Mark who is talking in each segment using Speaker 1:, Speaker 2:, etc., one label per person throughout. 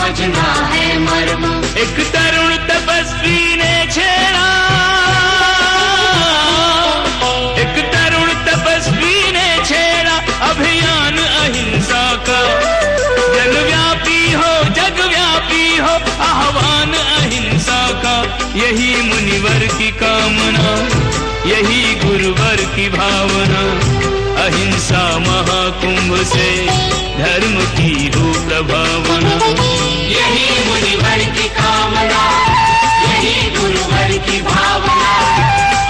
Speaker 1: समझना है मर्म।
Speaker 2: एक तरुण तपस्वी ने छेड़ा, एक तरुण तपस्वी ने छेड़ा अभियान अहिंसा का। जगव्यापी हो, जगव्यापी हो आह्वान अहिंसा का। यही मुनिवर की कामना, यही गुरुवर की भावना। अहिंसा महाकुंभ से धर्म की हो प्रभावना।
Speaker 1: यही मुनिवर की कामना, यही गुरुवर की भावना।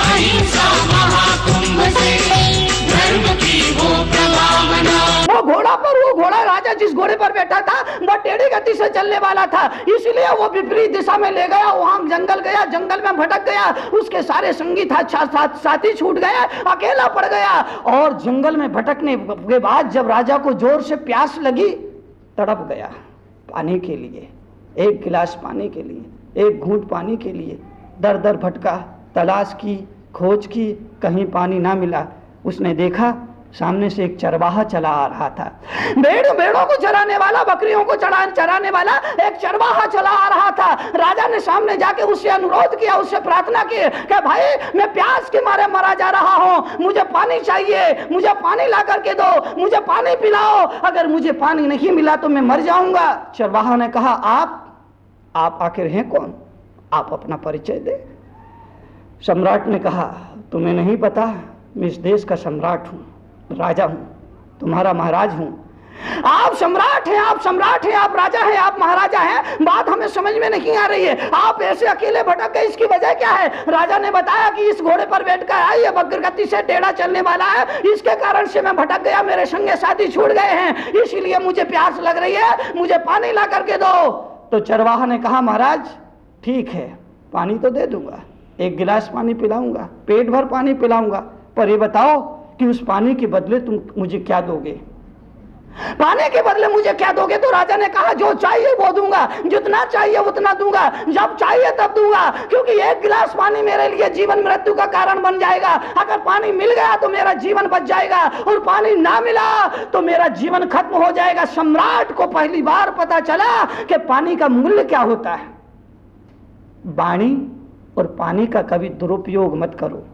Speaker 1: अहिंसा महाकुंभ से धर्म की हो प्रभावना।
Speaker 3: वो घोड़ा राजा जिस घोड़े पर बैठा था वह टेढ़ी गति से चलने वाला था, इसलिए वो विपरीत दिशा में ले गया। वहां जंगल गया, जंगल में भटक गया। उसके सारे संगी था साथी छूट गया, अकेला पड़ गया। और जंगल में भटकने के बाद जब राजा को जोर से प्यास लगी, तड़प गया पानी के लिए, एक गिलास पानी के लिए, एक घूंट पानी के लिए। दर दर भटका, तलाश की, खोज की, कहीं पानी ना मिला। उसने देखा सामने से एक चरवाहा चला आ रहा था। भेड़ों को चराने वाला, बकरियों को चराने वाला एक चरवाहा चला आ रहा था। राजा ने सामने जाके उससे अनुरोध किया, उससे प्रार्थना की कि भाई मैं प्यास के मारे मरा जा रहा हूं, मुझे पानी चाहिए, मुझे पानी ला करके दो, मुझे पानी पिलाओ। अगर मुझे पानी नहीं मिला तो मैं मर जाऊंगा। चरवाहा ने कहा आप आखिर हैं कौन? आप अपना परिचय दे। सम्राट ने कहा तुम्हें नहीं पता, मैं इस देश का सम्राट हूं, राजा हूं, तुम्हारा महाराज हूं। आप सम्राट हैं, आप सम्राट हैं, आप राजा हैं, आप महाराजा हैं। बात हमें समझ में नहीं आ रही है। आप ऐसे अकेले भटक गए, इसकी वजह क्या है? राजा ने बताया कि इस घोड़े पर बैठकर आया, ये वक्र गति से टेढ़ा चलने वाला है, इसके कारण से मैं भटक गया, मेरे संगे साथी छूट गए हैं, इसीलिए मुझे प्यास लग रही है, मुझे पानी ला करके दो। तो चरवाहा ने कहा महाराज ठीक है, पानी तो दे दूंगा, एक गिलास पानी पिलाऊंगा, पेट भर पानी पिलाऊंगा, पर ये बताओ कि उस पानी के बदले तुम मुझे क्या दोगे? पानी के बदले मुझे क्या दोगे? तो राजा ने कहा जो चाहिए वो दूंगा, जितना चाहिए उतना दूंगा, जब चाहिए तब दूंगा, क्योंकि एक गिलास पानी मेरे लिए जीवन मृत्यु का कारण बन जाएगा। अगर पानी मिल गया तो मेरा जीवन बच जाएगा, और पानी ना मिला तो मेरा जीवन खत्म हो जाएगा। सम्राट को पहली बार पता चला कि पानी का मूल्य क्या होता है। वाणी और पानी का कभी दुरुपयोग मत करो,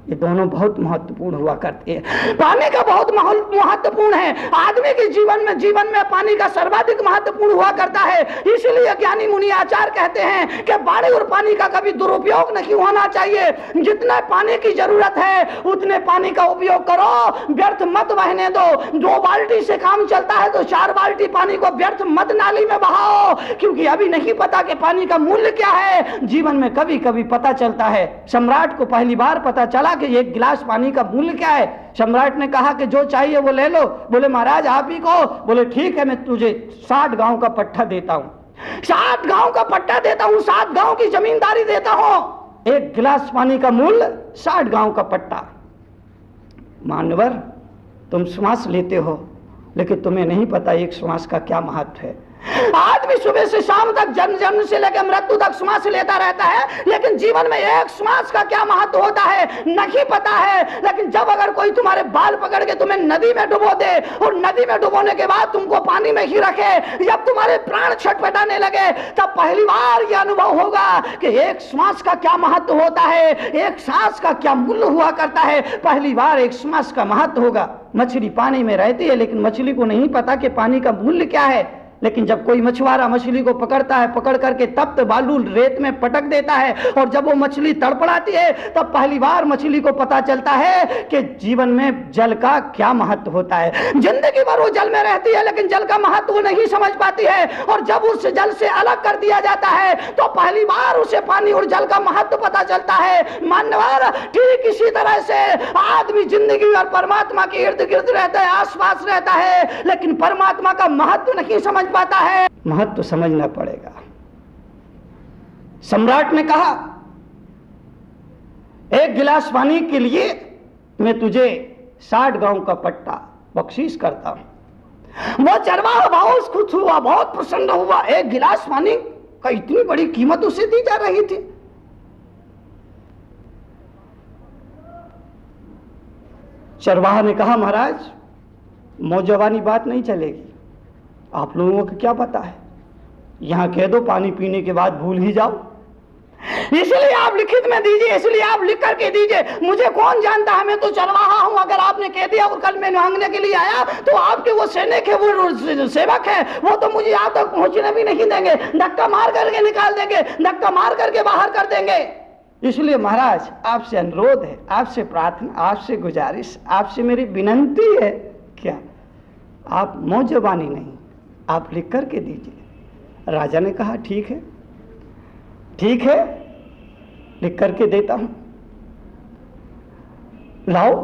Speaker 3: ये दोनों बहुत महत्वपूर्ण हुआ करते हैं। पानी का बहुत महत्वपूर्ण है। आदमी के जीवन में पानी का सर्वाधिक महत्वपूर्ण हुआ करता है। इसलिए ज्ञानी मुनि आचार्य कहते हैं कि वाणी और पानी का कभी दुरुपयोग नहीं होना चाहिए। जितना पानी की जरूरत है उतने पानी का उपयोग करो, व्यर्थ मत बहने दो। 2 बाल्टी से काम चलता है तो 4 बाल्टी पानी को व्यर्थ मत नाली में बहाओ, क्योंकि अभी नहीं पता कि पानी का मूल्य क्या है। जीवन में कभी कभी पता चलता है। सम्राट को पहली बार पता चला कि एक गिलास पानी का मूल्य क्या है। सम्राट ने कहा कि जो चाहिए वो ले लो। बोले महाराज आप ही को। बोले ठीक है, मैं तुझे 60 गांव का पट्टा देता हूं, 60 गांव का पट्टा देता हूं, 7 गांव की जमींदारी देता हूं। एक गिलास पानी का मूल्य 60 गांव का पट्टा। मानवर तुम श्वास लेते हो, लेकिन तुम्हें नहीं पता एक श्वास का क्या महत्व है। आदमी सुबह से शाम तक जन्म से लेकर मृत्यु तक श्वास लेता रहता है, लेकिन जीवन में एक श्वास का क्या महत्व होता है नहीं पता है। लेकिन जब अगर कोई तुम्हारे बाल पकड़ के तुम्हें नदी में डुबो दे, और नदी में डुबोने के बाद तुमको पानी में ही रखे, जब तुम्हारे प्राण छटपटाने लगे, तब पहली बार यह अनुभव होगा कि एक श्वास का क्या महत्व होता है, एक सांस का क्या मूल्य हुआ करता है। पहली बार एक श्वास का महत्व होगा। मछली पानी में रहती है, लेकिन मछली को नहीं पता कि पानी का मूल्य क्या है। लेकिन जब कोई मछुआरा मछली को पकड़ता है, पकड़ करके तप्त बालू रेत में पटक देता है, और जब वो मछली तड़पड़ाती है, तब पहली बार मछली को पता चलता है कि जीवन में जल का क्या महत्व होता है। जिंदगी भर वो जल में रहती है, लेकिन जल का महत्व वो नहीं समझ पाती है। और जब उस जल से अलग कर दिया जाता है, तो पहली बार उसे पानी और जल का महत्व पता चलता है। मानवर ठीक इसी तरह से आदमी जिंदगी और परमात्मा के इर्द गिर्द रहता है, आसपास रहता है, लेकिन परमात्मा का महत्व नहीं समझ पाता है। महत्व समझना पड़ेगा। सम्राट ने कहा एक गिलास पानी के लिए मैं तुझे 60 गांव का पट्टा बख्शीश करता हूं। वो चरवाहा बहुत खुश हुआ, बहुत प्रसन्न हुआ। एक गिलास पानी का इतनी बड़ी कीमत उसे दी जा रही थी। चरवाहा ने कहा महाराज मौजवानी बात नहीं चलेगी, आप लोगों को क्या पता है, यहां कह दो पानी पीने के बाद भूल ही जाओ। इसलिए आप लिखित में दीजिए, इसलिए आप लिख करके दीजिए। मुझे कौन जानता है, मैं तो चरवाहा हूं। अगर आपने कह दिया और कल मैं मांगने के लिए आया तो आपके वो सैनिक है, वो सेवक है, वो तो मुझे आप तक पहुंचने भी नहीं देंगे, धक्का मार करके निकाल देंगे, धक्का मार करके बाहर कर देंगे। इसलिए महाराज आपसे अनुरोध है, आपसे प्रार्थना, आपसे गुजारिश, आपसे मेरी विनंती है, क्या आप मौजबानी नहीं, आप लिख करके दीजिए। राजा ने कहा ठीक है, ठीक है, लिख करके देता हूं। लाओ,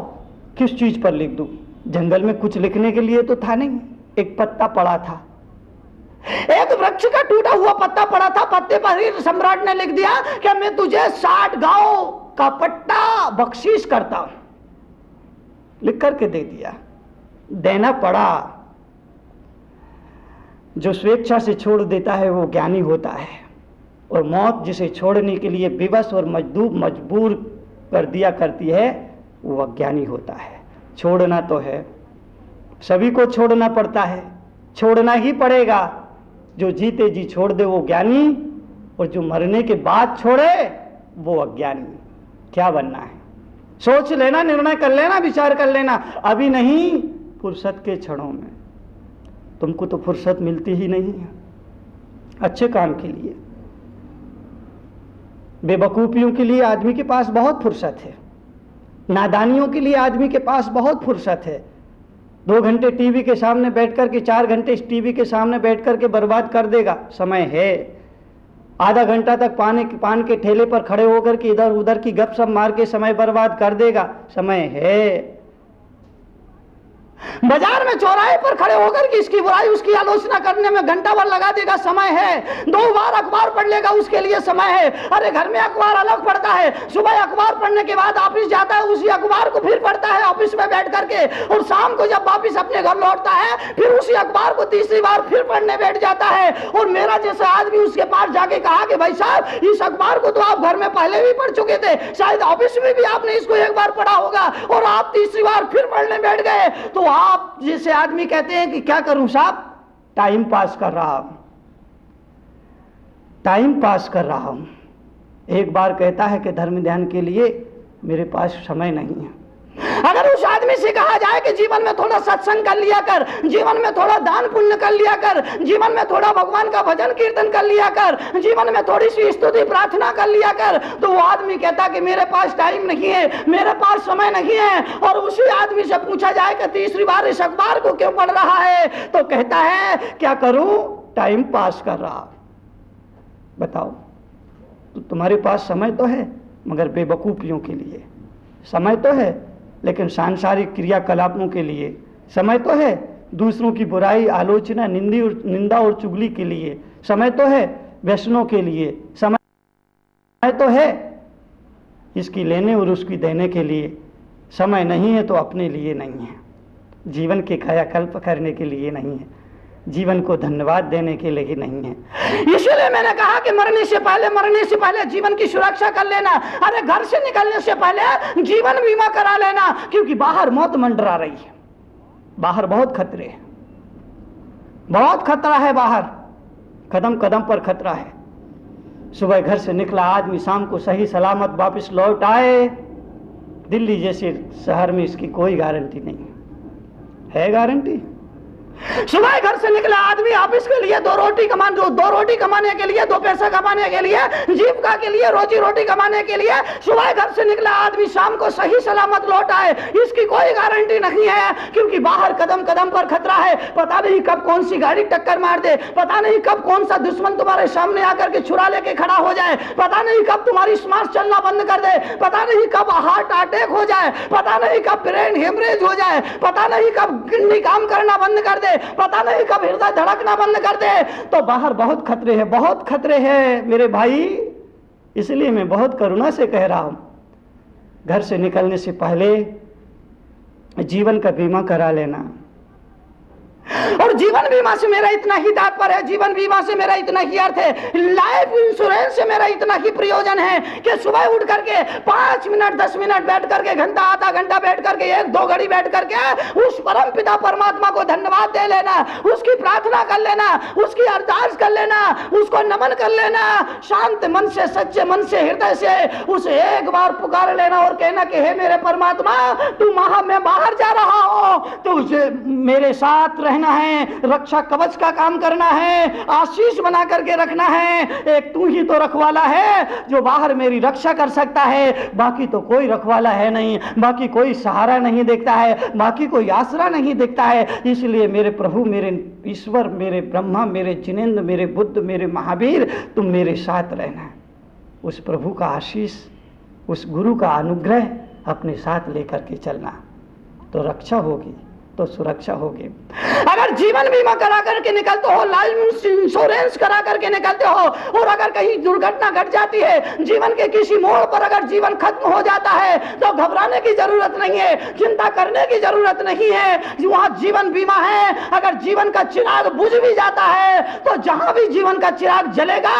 Speaker 3: किस चीज पर लिख दूं? जंगल में कुछ लिखने के लिए तो था नहीं, एक पत्ता पड़ा था, एक वृक्ष का टूटा हुआ पत्ता पड़ा था। पत्ते पर ही सम्राट ने लिख दिया कि मैं तुझे 60 गांव का पट्टा बख्शीश करता हूं। लिख करके दे दिया, देना पड़ा। जो स्वेच्छा से छोड़ देता है वो ज्ञानी होता है, और मौत जिसे छोड़ने के लिए विवश और मजबूर कर दिया करती है वो अज्ञानी होता है। छोड़ना तो है, सभी को छोड़ना पड़ता है, छोड़ना ही पड़ेगा। जो जीते जी छोड़ दे वो ज्ञानी, और जो मरने के बाद छोड़े वो अज्ञानी। क्या बनना है सोच लेना, निर्णय कर लेना, विचार कर लेना। अभी नहीं, फुर्सत के क्षणों में। तुमको तो फुर्सत मिलती ही नहीं है अच्छे काम के लिए। बेवकूफियों के लिए आदमी के पास बहुत फुर्सत है, नादानियों के लिए आदमी के पास बहुत फुर्सत है। 2 घंटे टीवी के सामने बैठ कर के 4 घंटे टीवी के सामने बैठ कर के बर्बाद कर देगा, समय है। आधा घंटा तक पान के ठेले पर खड़े होकर के इधर उधर की गपशप मार के समय बर्बाद कर देगा, समय है। बाजार में चौराहे पर खड़े होकर के इसकी बुराई उसकी आलोचना करने में घंटा भर लगा देगा, समय है। 2 बार अखबार पढ़ लेगा, उसके लिए समय है। अरे घर में अखबार अलग पढ़ता है, सुबह अखबार पढ़ने के बाद ऑफिस जाता है, उसी अखबार को फिर पढ़ता है ऑफिस में बैठ करके, और शाम को जब वापिस अपने घर लौटता है फिर उसी अखबार को तीसरी बार फिर पढ़ने बैठ जाता है। और मेरा जैसा आदमी उसके पास जाके कहा कि भाई साहब इस अखबार को तो आप घर में पहले भी पढ़ चुके थे, शायद ऑफिस में भी आपने इसको एक बार पढ़ा होगा, और आप तीसरी बार फिर पढ़ने बैठ गए। तो आप जैसे आदमी कहते हैं कि क्या करूं साहब, टाइम पास कर रहा हूं, टाइम पास कर रहा हूं। एक बार कहता है कि धर्म ध्यान के लिए मेरे पास समय नहीं है। अगर उस आदमी से कहा जाए कि जीवन में थोड़ा सत्संग कर लिया कर, जीवन में थोड़ा दान पुण्य कर लिया कर, जीवन में थोड़ा भगवान का भजन कीर्तन कर लिया कर, जीवन में थोड़ी सी स्तुति प्रार्थना कर लिया कर, तो वो आदमी कहता कि मेरे पास टाइम नहीं है, मेरे पास समय नहीं है। और उसी आदमी से पूछा जाए कि तीसरी बार इस अखबार को क्यों पढ़ रहा है, तो कहता है क्या करूं, टाइम पास कर रहा। बताओ, तो तुम्हारे पास समय तो है मगर बेवकूफियों के लिए, समय तो है लेकिन सांसारिक क्रियाकलापों के लिए समय तो है, दूसरों की बुराई आलोचना निंदा और चुगली के लिए समय तो है, व्यसनों के लिए समय तो है, इसकी लेने और उसकी देने के लिए समय नहीं है। तो अपने लिए नहीं है, जीवन के कायाकल्प करने के लिए नहीं है, जीवन को धन्यवाद देने के लिए नहीं है। इसलिए मैंने कहा कि मरने से पहले जीवन की सुरक्षा कर लेना। अरे घर से निकलने से पहले जीवन बीमा करा लेना, क्योंकि बाहर मौत मंडरा रही है, बाहर बहुत खतरे हैं, बहुत खतरा है बाहर, कदम कदम पर खतरा है। सुबह घर से निकला आदमी शाम को सही सलामत वापस लौट आए, दिल्ली जैसे शहर में इसकी कोई गारंटी नहीं है गारंटी? सुबह घर से निकला आदमी ऑफिस के लिए दो रोटी कमाने के लिए, 2 पैसा कमाने के लिए, जीविका के लिए, रोजी रोटी कमाने के लिए सुबह घर से निकला आदमी शाम को सही सलामत लौट आए, इसकी कोई गारंटी नहीं है, क्योंकि बाहर कदम कदम पर खतरा है। पता नहीं कब कौन सी गाड़ी टक्कर मार दे, पता नहीं कब कौन सा दुश्मन तुम्हारे सामने आकर के छुरा लेके खड़ा हो जाए, पता नहीं कब तुम्हारी सांस चलना बंद कर दे, पता नहीं कब हार्ट अटैक हो जाए, पता नहीं कब ब्रेन हेमरेज हो जाए, पता नहीं कब किडनी काम करना बंद कर दे, पता नहीं कब हृदय धड़कना बंद कर दे। तो बाहर बहुत खतरे हैं, बहुत खतरे हैं मेरे भाई। इसलिए मैं बहुत करुणा से कह रहा हूं, घर से निकलने से पहले जीवन का बीमा करा लेना। और जीवन बीमा से मेरा इतना ही तात्पर्य है, जीवन बीमा से मेरा इतना ही अर्थ है, लाइफ इंश्योरेंस से मेरा इतना ही प्रयोजन है कि सुबह उठ करके 5 मिनट 10 मिनट बैठ करके, घंटा आधा घंटा बैठ करके, 1-2 घड़ी बैठ करके उस परम पिता परमात्मा को धन्यवाद दे लेना, उसकी प्रार्थना कर लेना, उसकी अरदास कर लेना, उसको नमन कर लेना, शांत मन से, सच्चे मन से, हृदय से उसे एक बार पुकार लेना और कहना कि हे मेरे परमात्मा, तू मैं बाहर जा रहा हूं, तुझे मेरे साथ रहना है, रक्षा कवच का काम करना है, आशीष बना करके रखना है। एक तू ही तो रखवाला है जो बाहर मेरी रक्षा कर सकता है, बाकी तो कोई रखवाला है नहीं, बाकी कोई सहारा नहीं देखता है, बाकी कोई आसरा नहीं देखता है। इसलिए मेरे प्रभु, मेरे ईश्वर, मेरे ब्रह्मा, मेरे जिनेंद्र, मेरे बुद्ध, मेरे महावीर, तुम मेरे साथ रहना। उस प्रभु का आशीष, उस गुरु का अनुग्रह अपने साथ लेकर के चलना, तो रक्षा होगी, तो सुरक्षा होगी। अगर जीवन बीमा करा करके निकलते हो, लाइफ इंश्योरेंस करा करके निकलते हो, और अगर कहीं दुर्घटना घट जाती है, जीवन के किसी मोड़ पर अगर जीवन खत्म हो जाता है, तो घबराने की जरूरत नहीं है, चिंता करने की जरूरत नहीं है। वहां जीवन बीमा है। अगर जीवन का चिराग बुझ भी जाता है, तो जहां भी जीवन का चिराग जलेगा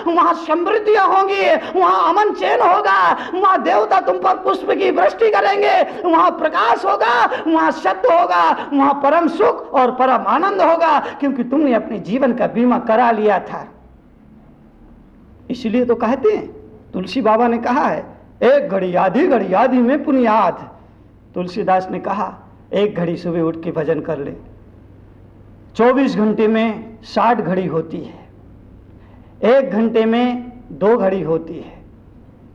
Speaker 3: वहां समृद्धियां होंगी, वहां अमन चैन होगा, वहां देवता तुम पर पुष्प की वृष्टि करेंगे, वहां प्रकाश होगा, वहां सत्य होगा, वहां परम सुख और परम आनंद होगा, क्योंकि तुमने अपने जीवन का बीमा करा लिया था। इसलिए तो कहते हैं, तुलसी बाबा ने कहा है, एक घड़ी आधी में पुनियाद। तुलसीदास ने कहा, एक घड़ी सुबह उठ के भजन कर ले, 24 घंटे में 60 घड़ी होती है, 1 घंटे में 2 घड़ी होती है,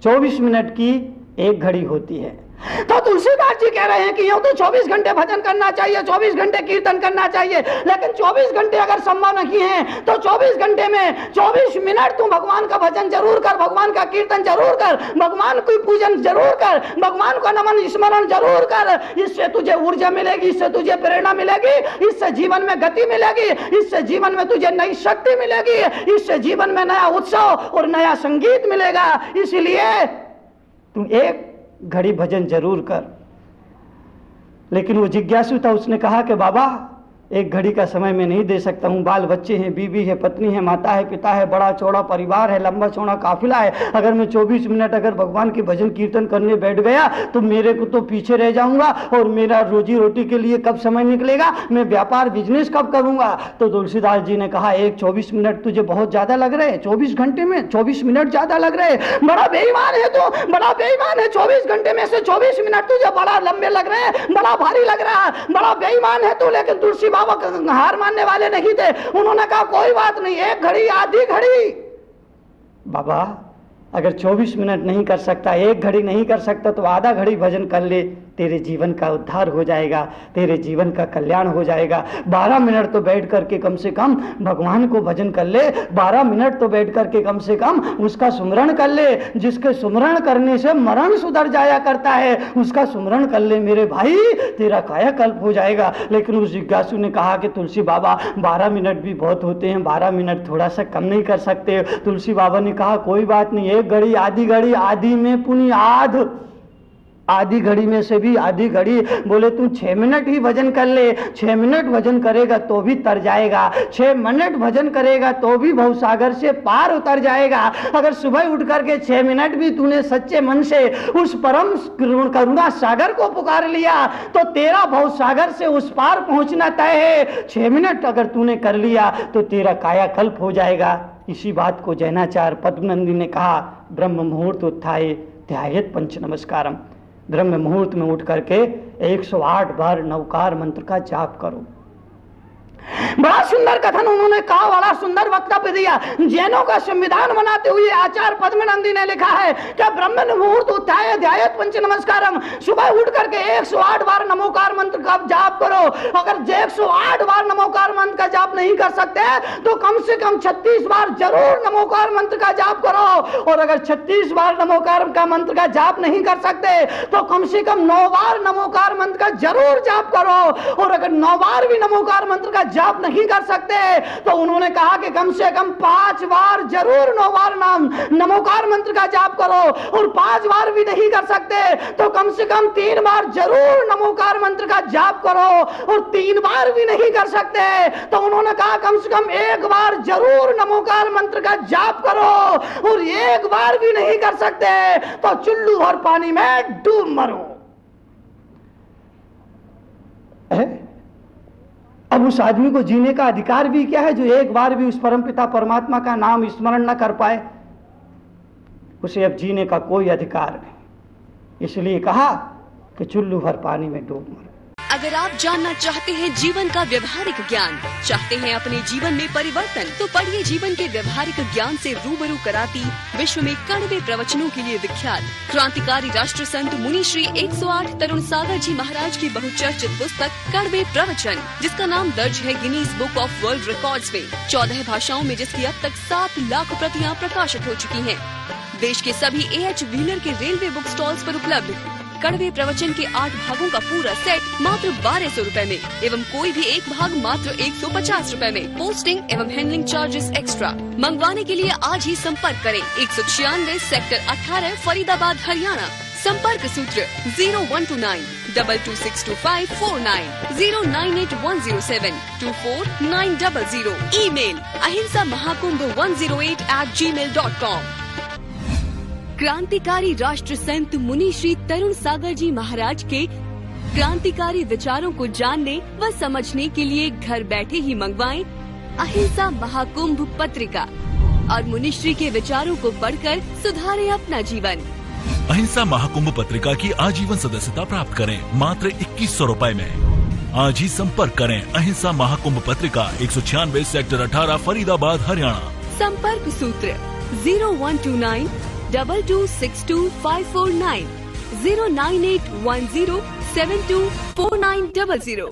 Speaker 3: 24 मिनट की 1 घड़ी होती है। तो तुलसीदास जी कह रहे हैं कि यूं तो 24 घंटे भजन करना चाहिए, 24 घंटे कीर्तन करना चाहिए, लेकिन 24 घंटे अगर संभव नहीं है तो 24 घंटे में 24 मिनट तू भगवान का भजन जरूर कर, भगवान का कीर्तन जरूर कर, भगवान की पूजन जरूर कर, भगवान का नमन स्मरण जरूर कर। इससे तुझे ऊर्जा मिलेगी, इससे तुझे प्रेरणा मिलेगी, इससे जीवन में गति मिलेगी, इससे जीवन में तुझे नई शक्ति मिलेगी, इससे जीवन में नया उत्सव और नया संगीत मिलेगा। इसलिए तू एक घड़ी भजन जरूर कर। लेकिन वो जिज्ञासु था, उसने कहा कि बाबा, 1 घड़ी का समय मैं नहीं दे सकता हूँ, बाल बच्चे हैं, बीवी है, पत्नी है, माता है, पिता है, बड़ा चौड़ा परिवार है, लंबा चौड़ा काफिला है। अगर मैं 24 मिनट अगर भगवान के भजन कीर्तन करने बैठ गया तो मेरे को तो पीछे रह जाऊंगा, और मेरा रोजी रोटी के लिए कब समय निकलेगा, मैं व्यापार बिजनेस कब करूंगा। तो तुलसीदास जी ने कहा, 24 मिनट तुझे बहुत ज्यादा लग रहे हैं, 24 घंटे में 24 मिनट ज्यादा लग रहे हैं, बड़ा बेईमान है तो, बड़ा बेईमान है। 24 घंटे में से 24 मिनट तुझे बड़ा लंबे लग रहे हैं, बड़ा भारी लग रहा है, बड़ा बेईमान है तो। लेकिन तुलसी बाबा हार मानने वाले नहीं थे, उन्होंने कहा कोई बात नहीं, 1 घड़ी आधी घड़ी। बाबा, अगर 24 मिनट नहीं कर सकता, 1 घड़ी नहीं कर सकता, तो आधा घड़ी भजन कर ले, तेरे जीवन का उद्धार हो जाएगा, तेरे जीवन का कल्याण हो जाएगा। 12 मिनट तो बैठ करके कम से कम भगवान को भजन कर ले, 12 मिनट तो बैठ करके कम से कम उसका सुमरण कर ले। जिसके सुमरण करने से मरण सुधर जाया करता है, उसका सुमरण कर ले मेरे भाई, तेरा कायाकल्प हो जाएगा। लेकिन उस जिज्ञासु ने कहा कि तुलसी बाबा, 12 मिनट भी बहुत होते हैं, 12 मिनट थोड़ा सा कम नहीं कर सकते। तुलसी बाबा ने कहा कोई बात नहीं, 1 घड़ी आधी में पुनियाद, आधी घड़ी में से भी आधी घड़ी। बोले तू 6 मिनट ही भजन कर ले, 6 मिनट भजन करेगा तो भी तर जाएगा, 6 मिनट भजन करेगा तो भी भवसागर से पार उतर जाएगा। अगर सुबह उठ करके 6 मिनट भी तूने सच्चे मन से उस परम करुणा सागर को पुकार लिया तो तेरा भवसागर से उस पार पहुंचना तय है। 6 मिनट अगर तूने कर लिया तो तेरा कायाकल्प हो जाएगा। इसी बात को जैनाचार्य पद्मनंदी ने कहा, ब्रह्म मुहूर्त उत्थाय ध्यायेत् पंच नमस्कारम। ब्रह्म मुहूर्त में उठ करके 108 बार नवकार मंत्र का जाप करो। बड़ा सुंदर कथन उन्होंने कहा, बड़ा सुंदर वक्तव्य दिया। जैनों का संविधान बनाते हुए आचार्य पद्मनंदी ने लिखा है कि ब्रह्म मुहूर्त उत्थाय ध्यायेत् पंच नमस्कारम। सुबह उठ करके 108 बार नमोकार मंत्र का जाप करो। अगर 108 बार नमोकार मंत्र का जाप नहीं कर सकते तो कम से कम 36 बार जरूर नमोकार मंत्र का जाप करो। और अगर 36 बार नमोकार का मंत्र का जाप नहीं कर सकते तो कम से कम 9 बार नमोकार मंत्र का जरूर जाप करो। और अगर 9 बार भी नमोकार मंत्र का जाप नहीं कर सकते तो उन्होंने कहा कि कम से कम 5 बार जरूर 9 बार नाम नमोकार मंत्र का जाप करो। और 5 बार भी नहीं कर सकते तो कम से कम 3 बार जरूर नमोकार मंत्र का जाप करो। और 3 बार भी नहीं कर सकते तो उन्होंने कहा कम से कम 1 बार जरूर नमोकार मंत्र का जाप करो। और 1 बार भी नहीं कर सकते तो चुल्लू भर पानी में डूब मरो। अब उस आदमी को जीने का अधिकार भी क्या है जो 1 बार भी उस परमपिता परमात्मा का नाम स्मरण न कर पाए? उसे अब जीने का कोई अधिकार नहीं। इसलिए कहा कि चुल्लू भर पानी में डूब मरो।
Speaker 4: अगर आप जानना चाहते हैं जीवन का व्यवहारिक ज्ञान, चाहते हैं अपने जीवन में परिवर्तन, तो पढ़िए जीवन के व्यवहारिक ज्ञान से रूबरू कराती विश्व में कड़वे प्रवचनों के लिए विख्यात क्रांतिकारी राष्ट्र संत मुनि श्री 108 तरुण सागर जी महाराज की बहुचर्चित पुस्तक कड़वे प्रवचन, जिसका नाम दर्ज है Guinness book of world records में 14 भाषाओं में, जिसकी अब तक 7 लाख प्रतियां प्रकाशित हो चुकी हैं। देश के सभी AH व्हीलर के रेलवे बुक स्टॉल्स पर उपलब्ध कड़वे प्रवचन के 8 भागों का पूरा सेट मात्र 1200 रुपए में एवं कोई भी एक भाग मात्र 150 रुपए में। पोस्टिंग एवं हैंडलिंग चार्जेस एक्स्ट्रा। मंगवाने के लिए आज ही संपर्क करें 196 सेक्टर 18 फरीदाबाद हरियाणा। संपर्क सूत्र 0129 22625549 098 107 ईमेल ahimsamahakumbh108@gmail.com। क्रांतिकारी राष्ट्र संत मुनि श्री तरुण सागर जी महाराज के क्रांतिकारी विचारों को जानने व समझने के लिए घर बैठे ही मंगवाएं अहिंसा महाकुंभ पत्रिका और मुनिश्री के विचारों को पढ़कर सुधारें अपना जीवन।
Speaker 5: अहिंसा महाकुंभ पत्रिका की आजीवन सदस्यता प्राप्त करें मात्र 2100 रुपए में। आज ही संपर्क करें अहिंसा महाकुंभ पत्रिका 196 सेक्टर 18 फरीदाबाद हरियाणा।
Speaker 4: संपर्क सूत्र 0129 22625549 09810724900।